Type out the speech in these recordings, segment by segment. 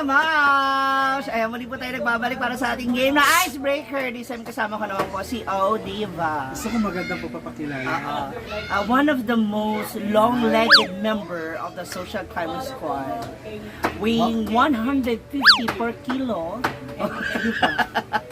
Mams! Ayan, muli po tayo nagbabalik para sa ating game na Icebreaker. This time kasama ko naman po si O Diva. Gusto ko maganda po papakilala. One of the most long-legged member of the Social Crime Squad. Weighing 150 per kilo.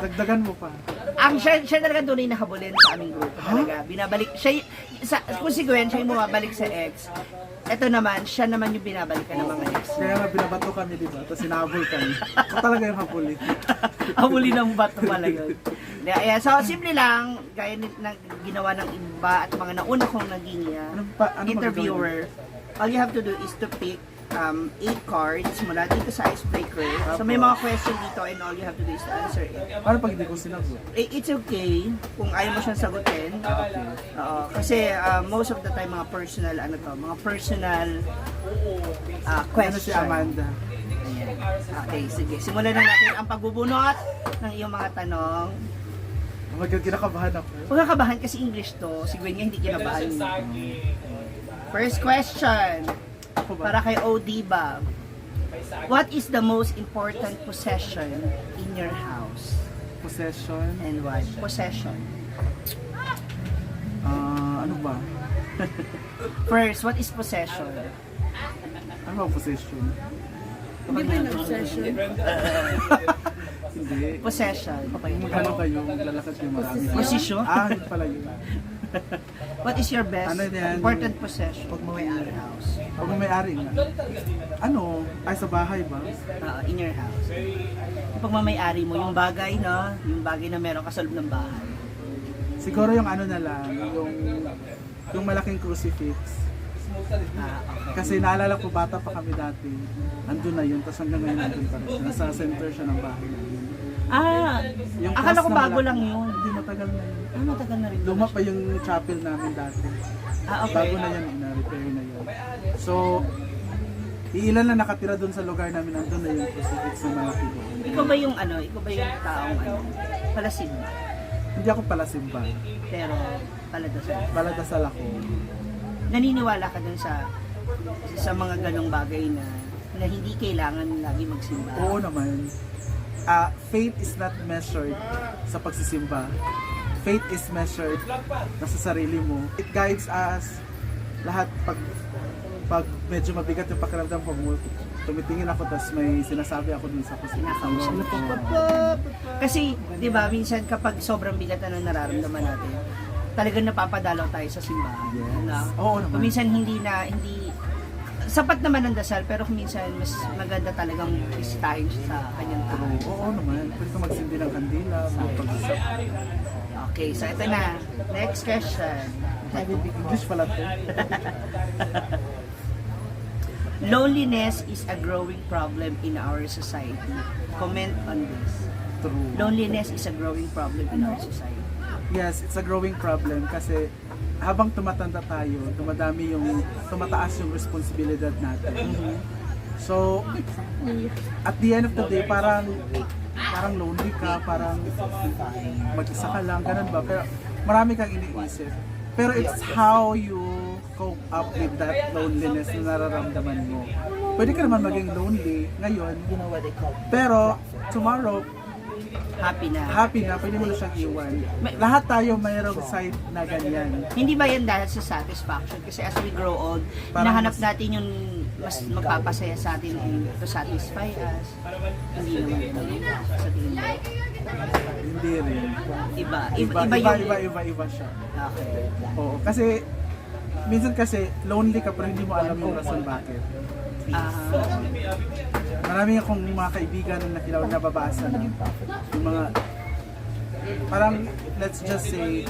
Dagdagan mo pa. Ang siya talaga doon ay nakabulen sa aming grupo talaga. Binabalik, siya, kung si Gwen, siya yung bumabalik sa ex. Ito naman, siya naman yung binabalikan ng mga ex. Kaya nga binabato kami, di ba? Tapos sinabol kami. Ito talaga yung hapuli. Huli ng bato pala yun. Yeah, so, simple lang, gaya ng ginawa ng iba at mga nauna kong naging interviewer. All you have to do is to pick 8 cards mula dito sa Icebreaker. So, may mga question dito and all you have to do is to answer it. Paano pag hindi ko sinagot? It's okay kung ayaw mo siyang sagutin. Kasi most of the time mga personal Ano si question. Amanda? Okay, sige. Simulan na natin ang pagbubunot ng iyong mga tanong. Kinakabahan ako. Huwag kang kabahan kasi English to. Si Gwen nga hindi kinabahan. First question. Ako ba? Para kay O Diva. What is the most important possession in your house? Possession? And why? Possession. Ano ba? First, what is possession? Ano ba possession? Hindi ba yung obsession? Hindi. Possession. Okay. Magkano kayo? Maglalakad kayo marami. Posisyon? Yun pala yun. What is your best Ano yan? important possession? Pag mo may house. Pag may-ari nga. Ano? Ay, sa bahay ba? In your house. Yung pagmamayari mo, yung bagay, no? Yung bagay na meron ka sa loob ng bahay. Siguro yung ano na lang, yung malaking crucifix. Okay. Kasi naalala ko, bata pa kami dati. Andun na yun, tapos hanggang ngayon andun pa rin. Nasa center siya ng bahay namin. Yung Akala cross ko na bago malaki. lang yun. Hindi, matagal na yun. Matagal na rin. Luma pa yung chapel namin dati. Okay. Bago na yan, na-repair na yun. So, iilan na nakatira doon sa lugar namin, andun na yung crucifix na malaki doon. Ikaw ba yung taong palasimba? Hindi ako pala simba. Pero paladasal. Paladasal ako. Naniniwala ka dun sa mga ganong bagay na hindi kailangan lagi magsimba? Oo naman. Faith is not measured sa pagsisimba. Faith is measured nasa sarili mo. It guides us lahat pag medyo mabigat yung pakiramdam ko, tumitingin ako tapos may sinasabi ako dun sa Kinakausap mo. Kasi, di ba, minsan kapag sobrang bigat na ng nararamdaman natin, talagang napapadalaw tayo sa simbahan. Yes. No? Oo naman. Kung minsan hindi sapat naman ang dasal, pero kung minsan mas maganda talagang bisitahin siya sa kanyang tahanan. Oo naman. Pwede ka magsindi ng kandila, mag-pag-usap. Okay, so ito na. Next question. English pala to. Loneliness is a growing problem in our society. Comment on this. True. Loneliness is a growing problem in our society. Yes, it's a growing problem kasi habang tumatanda tayo, tumataas yung responsibilidad natin. So, at the end of the day, parang lonely ka, parang mag-isa ka lang, ganun ba? Pero marami kang iniisip. Pero it's how you cope up with that loneliness na nararamdaman mo. Pwede ka naman maging lonely ngayon, pero tomorrow, Happy na. pwede mo na siyang iwan. Lahat tayo mayroong side na ganyan. Hindi ba yan dahil sa satisfaction? Kasi as we grow old, Parang hinahanap natin yung mas magpapasaya sa atin and to satisfy us. Hindi naman sa tingin mo. Hindi rin. Iba Iba siya. Okay. Oo, kasi minsan kasi lonely ka pero hindi mo alam yung rason bakit. Marami akong mga kaibigan na nababasa na yung mga parang let's just say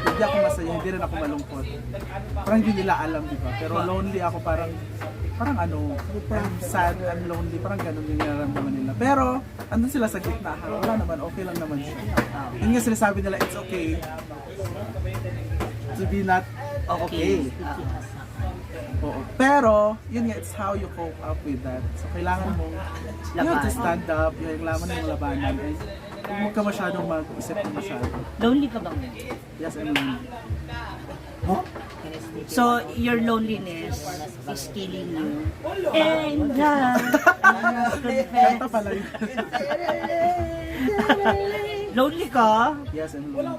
hindi ako masaya, hindi rin ako malungkot. Parang hindi nila alam, di ba? Pero lonely ako, parang I'm sad, I'm lonely, parang ganun yung nararamdaman nila. Pero andun sila sa gitna, wala naman, okay lang naman siya. Yun nga sinasabi nila, it's okay to be not okay. Oo. Pero, yun nga, it's how you cope up with that. So, kailangan mong you have to stand up, kailangan mong labanan. Huwag ka masyadong mag-isip na masyado. Lonely ka bang? Yes, I'm lonely. So, your loneliness is killing you. And Kanta pala yun. Lonely ka? Yes, I'm lonely.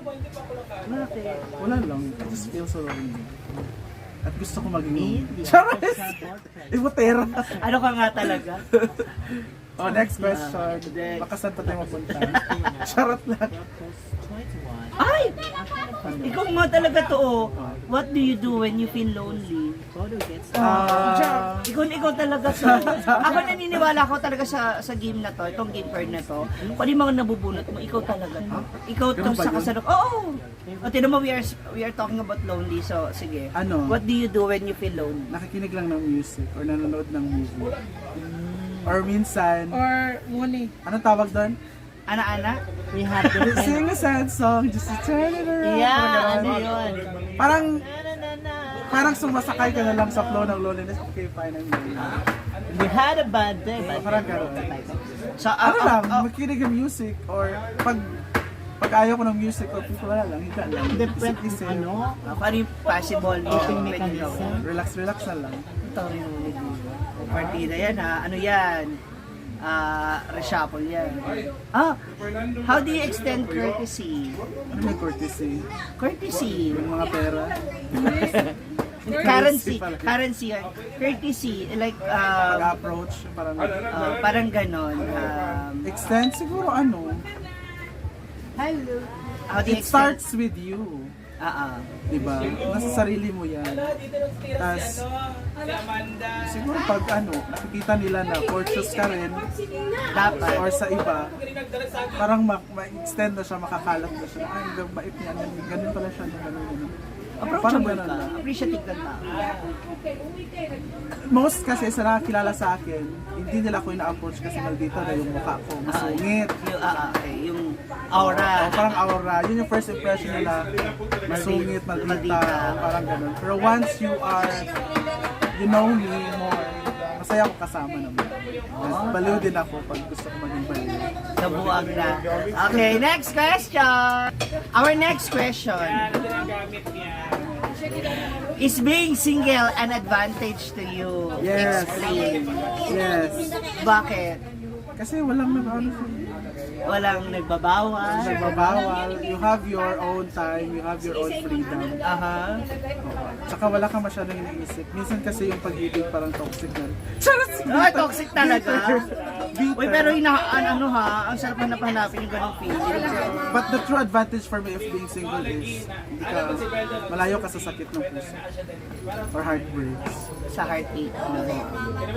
Bakit? Wala lang. I just feel so lonely. At gusto ko maging lonely. Charis! Ibutera! Ano ka nga talaga? Oh, next question. Next. Baka saan pa tayo mapunta? Charot lang. Ay! Ikaw nga talaga to, oh. What do you do when you feel lonely? Ikaw talaga to. Ako naniniwala ko talaga sa game na to, itong game card na to. Kung ano yung mga nabubunot mo, ikaw talaga to. Ikaw to Ganun ba sa yun? kasalok. Oo! O, tinan mo, we are talking about lonely, so sige. Ano? What do you do when you feel lonely? Nakikinig lang ng music or nanonood ng movie. Or minsan, Or muni. anong tawag doon? Ana-ana? We have to Sing a sad song just to turn it around. Yeah, Parang ano ganon. yun? Parang sumasakay ka na lang sa flow ng loneliness. Okay, fine, I'm lonely. We had a bad day, but Parang gano'n. So, Ano lang, makinig ng music or pag ayaw ko ng music or wala lang, higa lang. different Isip-isip. ano? Ano yung possible Coping pwede mechanism. gawin? Relax na lang. Ito rin partida yan ha. Ano yan? Reshuffle yan. How do you extend courtesy? Ano may courtesy? Courtesy. Yung mga pera. Currency. pala. Currency yan. Courtesy. Like, Pag-approach, parang parang ganon. extend siguro ano. How do you It extend? starts with you. Diba? Nasa sarili mo yan. Tapos, siguro pag nakikita nila na courteous ka rin, Dapat. or sa iba, parang ma-extend na siya, makakalat na siya. Ay, ang bait niya, ganun pala siya, ganun. Approachable ganun ka. lang. Appreciative ka tao. Most kasi sa nakakilala sa akin, hindi nila ako ina-approach kasi maldita na yung mukha ko, masungit. Yung aura. O, parang aura, yun yung first impression nila, masungit, maldita, Maldita. parang ganun. Pero once you know me more, masaya ako kasama naman. Baliw din ako pag gusto ko maging baliw. Nabuwag na. Okay, next question. Our next question. Is being single an advantage to you? Yes. Explain. Yes. Bakit? Kasi walang Walang nagbabawal? nagbabawal. You have your own time, you have your own freedom. Aha. Tsaka wala kang masyadong iniisip. Minsan kasi yung pag-ibig parang toxic na. Ay, toxic talaga. Bitter. Uy, pero ang sarap hanap-hanapin yung ganong feeling. But the true advantage for me of being single is hindi ka, malayo ka sa sakit ng puso or heartbreaks. Sa heartache.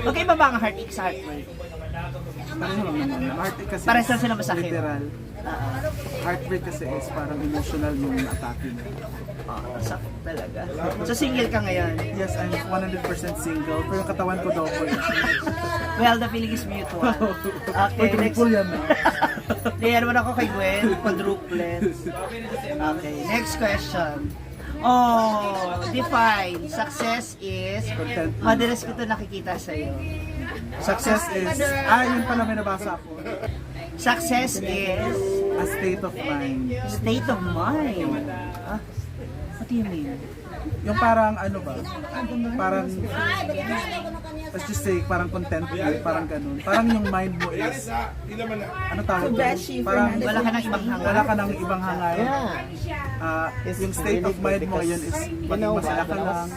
Okay ba ba ang heartache sa heartbreak? Pareho lang naman. Heartache kasi Parehas lang sila masakit. literal. Heartbreak kasi is parang emotional yung atake mo. Sakit talaga. So single ka ngayon? Yes, I'm 100% single. Pero yung katawan ko double. Well, the feeling is mutual. Okay, Pag next. triple yan na. Layer mo na ako kay Gwen, quadruplets. Okay, next question. Oh, define. Success is, Contentment. madalas ko ito nakikita sa'yo. Success is, yun pala may nabasa ako. Success is A state of mind. state of mind. What do you mean? Yung parang parang, let's just say, parang contentment, parang ganun. Parang yung mind mo is, ano tawag doon? Parang Wala ka nang ibang hanga. wala ka nang ibang hangay. Yung state of mind mo yun is maging masaya ka lang,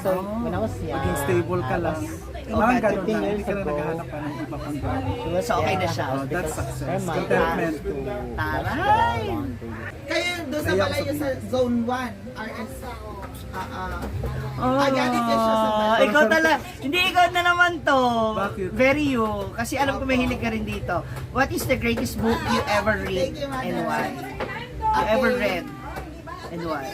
When I was young, maging stable ka lang. Parang ganun na, hindi ka na naghahanap pa ng iba pang gawin. So okay na siya. Oh, that's success. Contentment. Taray! Kayo doon sa Naiyak Malayo sa sa Zone 1, RS. Oh, Agalit ka siya sa balik. ikaw talaga. Hindi ikaw na naman to. Bakit? Very you. Kasi alam ko mahilig ka rin dito. What is the greatest book you ever read and why? You ever read and why?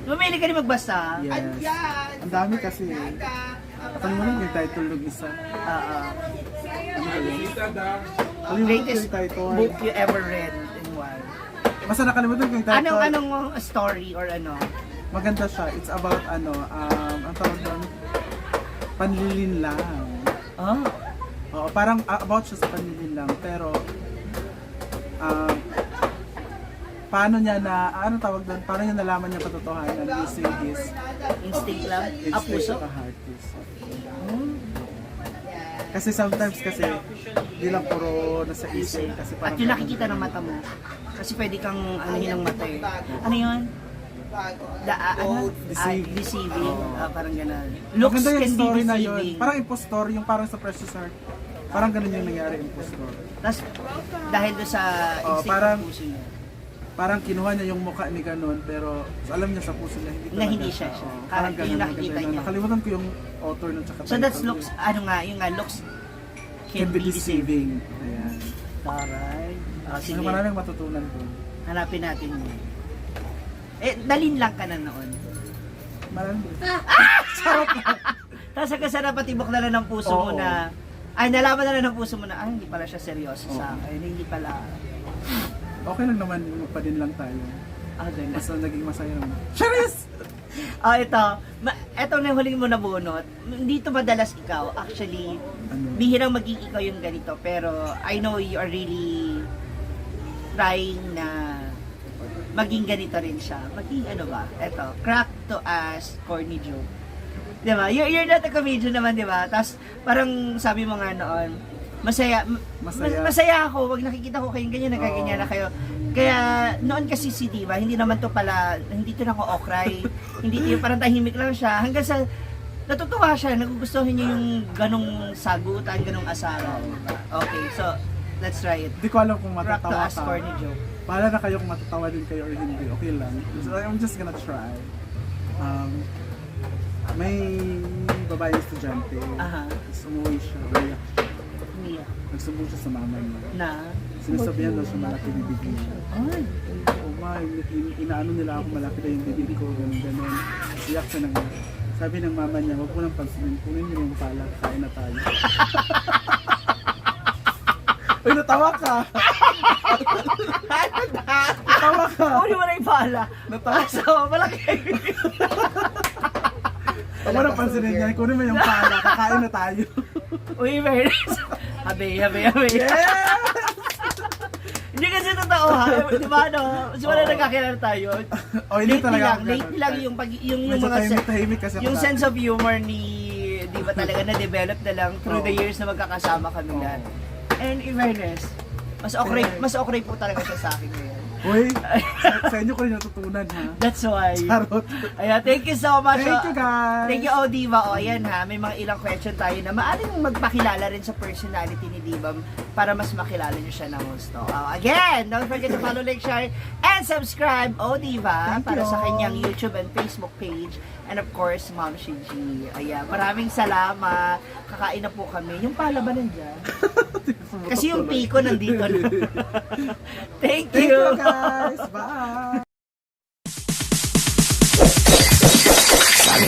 Mahilig ka rin magbasa. Yes. Yan. Ang dami kasi. Nakalimutan ko yung title ng isa. Ano ba yun? Nakalimutan ko Greatest yung title. book you ever read and why? Basta nakalimutan ko yung title. Anong story or ano? Maganda siya. It's about ang tawag doon, panlilinlang. Oh. Oo, parang about siya sa panlilinlang. Pero, paano niya paano niya nalaman niya katotohanan using his Instinct lang? instinct Puso? sa heart. Puso. Kasi sometimes kasi, di lang puro nasa isip. Kasi At parang yung nakikita ng mata mo. Kasi pwede kang anuhin ng mata eh. Ano yun? Deceiving. Parang gano'n. Looks Maganda yung can be story na yun. deceiving. Parang impostor, yung parang sa Precious Heart. Parang ganun yung nangyari, impostor. Tapos, dahil doon sa instinct parang- ng puso niya, Parang kinuha niya yung mukha ni ganun, pero alam niya sa puso niya, hindi na talaga hindi siya siya. Oo, Parang ganun, yung nakikita maganda yun. niya. Nakalimutan ko yung author nun tsaka So that's title. looks, yung looks Can be deceiving. Ayan. Alright. Sige, Sige. Maraming matutunan ko. hanapin natin yun. Dalin lang ka na noon. Marami. Tapos hanggang sa napatibok na lang ng puso mo Oo. na, nalaman na lang ng puso mo na, hindi pala siya seryoso sa Oo. akin, hindi pala, Okay lang naman, pa din lang tayo. ganun. Basta naging masaya naman. Charis! Ito na yung huling mo na bunot. Hindi to madalas ikaw. Actually, Ano? bihirang maging ikaw yung ganito. Pero I know you are really trying na maging ganito rin siya. Maging ano ba? Ito, crack to as corny joke. Diba? You're not a comedian naman, diba? Tapos parang sabi mo nga noon, masaya ako. Wag nakikita ko kayong ganyan, nagaganyan na kayo. Kaya noon kasi si Diva, hindi naman to pala, hindi to nako-okray. Hindi to parang tahimik lang siya. Hanggang sa natutuwa siya, nagugustuhan niya yung ganong sagutan, ganong asaran. Okay, so let's try it. Hindi ko alam kung Crack to matatawa as ka. corny joke. Bahala na kayo kung matatawa din kayo or hindi. Okay lang. So I'm just gonna try. May babaeng estudyante. Aha. Tapos umuwi siya. Umiyak siya. Umiyak. Nagsumbong siya sa mama niya. Na? Sinasabihan daw siya malaki yung bibig niya. Ay. Oh my, inaano nila ako malaki na yung bibig ko, ganun. Iyak siya ng sabi ng mama niya, huwag mo nang pansinin, kunin mo yung pala, kain na tayo. Uy, natawa ka! Natawa ka! Uli mo na yung pala. Natawa ka! So, malaki. Huwag mo nang pansinin niya, kunin mo yung pala, kakain na tayo. Uy, Mernes. Habi. Hindi kasi totoo ha. Di ba no? Simula nagkakilala tayo. Oh, hindi talaga. Lately lang yung Medyo mga tahimik kasi ako yung dati. sense of humor ni di ba talaga na-develop na lang through the years na magkakasama kami lahat. And in fairness, mas okay po talaga siya sa akin ngayon. Uy, sa inyo ko rin natutunan ha. That's why. Charot. Ayan, thank you so much. Thank you guys. Thank you, Diva. Ayan ha, may mga ilang question tayo na maaaring magpakilala rin sa personality ni Diva para mas makilala niyo siya ng gusto. Again, don't forget to follow, like, share, and subscribe, Diva, Thank para you. sa kanyang YouTube and Facebook page. And of course, Ma'am Shiji. Ayan, maraming salamat. Kakain na po kami. Yung pala ba nandiyan? Kasi yung piko nandito na. Thank Thank you. you guys. Bye.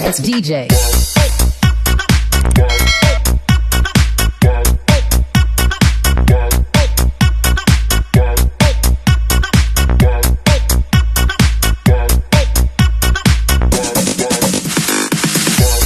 It's DJ.